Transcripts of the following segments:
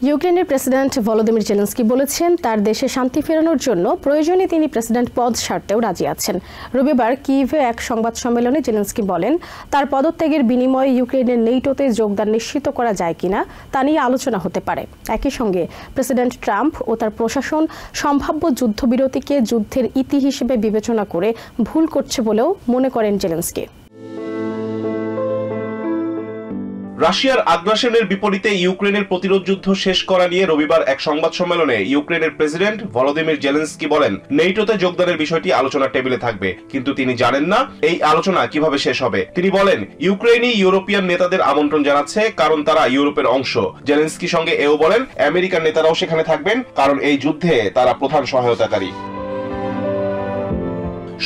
ইউক্রেনের president Volodymyr Zelensky বলেছেন তার দেশে শান্তি ফেরানোর জন্য প্রয়োজনে তিনি প্রেসিডেন্ট পদ ছাড়তেও রাজি আছেন। রবিবার কিয়েভে এক সংবাদ সম্মেলনে জেলেনস্কি বলেন, তার পদত্যাগের বিনিময়ে ইউক্রেনের নেটোতে যোগদান নিশ্চিত করা যায় কিনা তা নিয়ে আলোচনা হতে পারে। একই সঙ্গে প্রেসিডেন্ট ট্রাম্প ও তার প্রশাসন সম্ভাব্য যুদ্ধবিরতিকে যুদ্ধের ইতি হিসেবে বিবেচনা করে ভুল করছে বলেও মনে করেন জেলেনস্কি। রাশিয়ার আগ্রাসনের বিপরীতে ইউক্রেনের প্রতিরোধ যুদ্ধ শেষ করা নিয়ে রবিবার এক সংবাদ সম্মেলনে ইউক্রেনের প্রেসিডেন্ট ভলোদিমির জেলেনস্কি বলেন, নেটোতে যোগদানের বিষয়টি আলোচনার টেবিলে থাকবে, কিন্তু তিনি জানেন না এই আলোচনা কিভাবে শেষ হবে। তিনি বলেন, ইউক্রেনই ইউরোপিয়ান নেতাদের আমন্ত্রণ জানাচ্ছে কারণ তারা ইউরোপের অংশ। জেলেনস্কি সঙ্গে এও বলেন, আমেরিকান নেতারাও সেখানে থাকবেন কারণ এই যুদ্ধে তারা প্রধান সহায়তাকারী।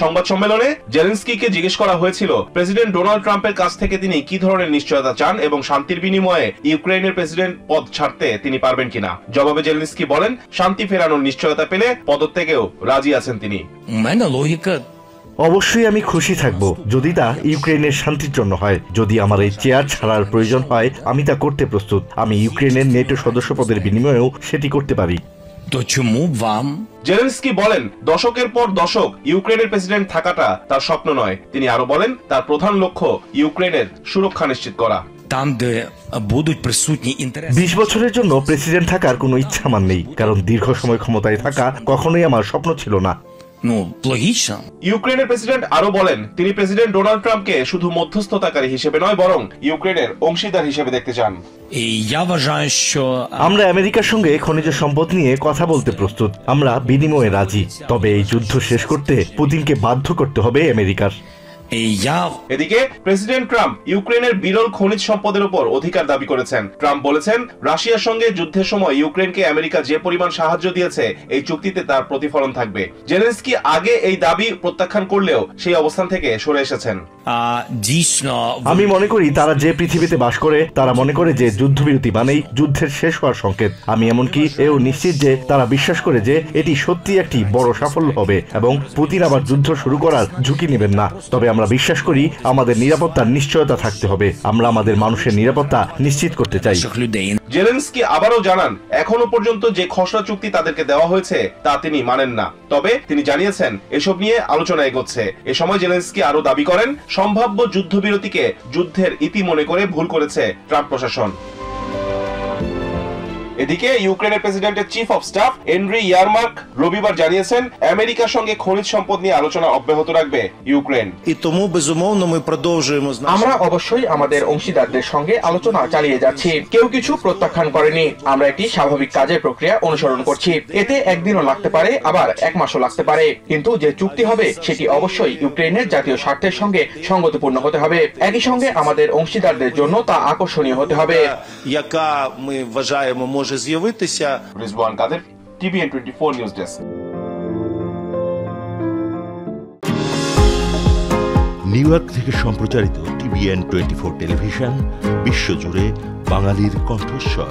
সংবাদ সম্মেলনে জেলেনস্কিকে জিজ্ঞেস করা হয়েছিল, প্রেসিডেন্ট ডোনাল্ড ট্রাম্পের কাছ থেকে তিনি কি ধরনের নিশ্চয়তা চান এবং শান্তির বিনিময়ে ইউক্রেনের প্রেসিডেন্ট পদ ছাড়তে তিনি পারবেন কিনা। জবাবে জেলেনস্কি বলেন, শান্তি ফেরানোর নিশ্চয়তা পেলে পদত্যাগেও রাজি আছেন তিনি। অবশ্যই আমি খুশি থাকব যদি তা ইউক্রেনের শান্তির জন্য হয়। যদি আমার এই চেয়ার ছাড়ার প্রয়োজন হয় আমি তা করতে প্রস্তুত। আমি ইউক্রেনের নেটো সদস্য পদের বিনিময়েও সেটি করতে পারি। জেলেনস্কি বলেন, দশকের পর দশক ইউক্রেনের প্রেসিডেন্ট থাকাটা তার স্বপ্ন নয়। তিনি আরো বলেন, তার প্রধান লক্ষ্য ইউক্রেনের সুরক্ষা নিশ্চিত করা। 20 বছরের জন্য প্রেসিডেন্ট থাকার কোনো ইচ্ছা আমার নেই, কারণ দীর্ঘ সময় ক্ষমতায় থাকা কখনোই আমার স্বপ্ন ছিল না। ইউক্রেনের প্রেসিডেন্ট আরো বলেন, তিনি প্রেসিডেন্ট ডোনাল্ড ট্রাম্পকে শুধু মধ্যস্থতাকারী হিসেবে নয় বরং ইউক্রেনের অংশীদার হিসেবে দেখতে চান। আমরা আমেরিকার সঙ্গে খনিজ সম্পদ নিয়ে কথা বলতে প্রস্তুত। আমরা বিনিময়ে রাজি, তবে এই যুদ্ধ শেষ করতে পুতিনকে বাধ্য করতে হবে আমেরিকার। এদিকে প্রেসিডেন্ট ট্রাম্প ইউক্রেনের বিরল খনিজ সম্পদের উপর অধিকার দাবি করেছেন। ট্রাম্প বলেছেন, রাশিয়ার সঙ্গে যুদ্ধের সময় ইউক্রেনকে আমেরিকা যে পরিমাণ সাহায্য দিয়েছে এই চুক্তিতে তার প্রতিফলন থাকবে। জেলেনস্কি আগে এই দাবি প্রত্যাখ্যান করলেও সেই অবস্থান থেকে সরে এসেছেন। আমি মনে করি তারা যে পৃথিবীতে বাস করে তারা মনে করে যে যুদ্ধবিরতি মানেই যুদ্ধের শেষ হওয়ার সংকেত। আমি এমনকি এও নিশ্চিত যে তারা বিশ্বাস করে যে এটি সত্যি একটি বড় সাফল্য হবে এবং পুতিন আবার যুদ্ধ শুরু করার ঝুঁকি নেবেন না। তবে আমরা বিশ্বাস করি আমাদের নিরাপত্তার নিশ্চয়তা থাকতে হবে। আমরা আমাদের মানুষের নিরাপত্তা নিশ্চিত করতে চাই। জেলেনস্কি আবারও জানান, এখনো পর্যন্ত যে খসড়া চুক্তি তাদেরকে দেওয়া হয়েছে তা তিনি মানেন না। তবে তিনি জানিয়েছেন এসব নিয়ে আলোচনা এগোচ্ছে। এ সময় জেলেনস্কি আরো দাবি করেন, সম্ভাব্য যুদ্ধবিরতিকে যুদ্ধের ইতি মনে করে ভুল করেছে ট্রাম্প প্রশাসন। এদিকে ইউক্রেনের প্রেসিডেন্টের চিফ অফ স্টাফ এন্ড্রি ইয়ারমার্ক রবিবার জানিয়েছেন, আমেরিকার সঙ্গে খনিজ সম্পদ নিয়ে আলোচনা অব্যাহত রাখবে ইউক্রেন। আমরা অবশ্যই আমাদের অংশীদারদের সঙ্গে আলোচনা চালিয়ে যাচ্ছি। কেউ কিছু প্রত্যাখ্যান করেনি। আমরা একটি স্বাভাবিক কাজের প্রক্রিয়া অনুসরণ করছি। এতে একদিনও লাগতে পারে, আবার এক মাসও লাগতে পারে, কিন্তু যে চুক্তি হবে সেটি অবশ্যই ইউক্রেনের জাতীয় স্বার্থের সঙ্গে সঙ্গতিপূর্ণ হতে হবে। একই সঙ্গে আমাদের অংশীদারদের জন্য তা আকর্ষণীয় হতে হবে। রিজওয়ান কাদের, TVN 24 news desk. New York থেকে সম্প্রচারিত TVN 24 টেলিভিশন বিশ্বজুড়ে বাঙালির কণ্ঠস্বর।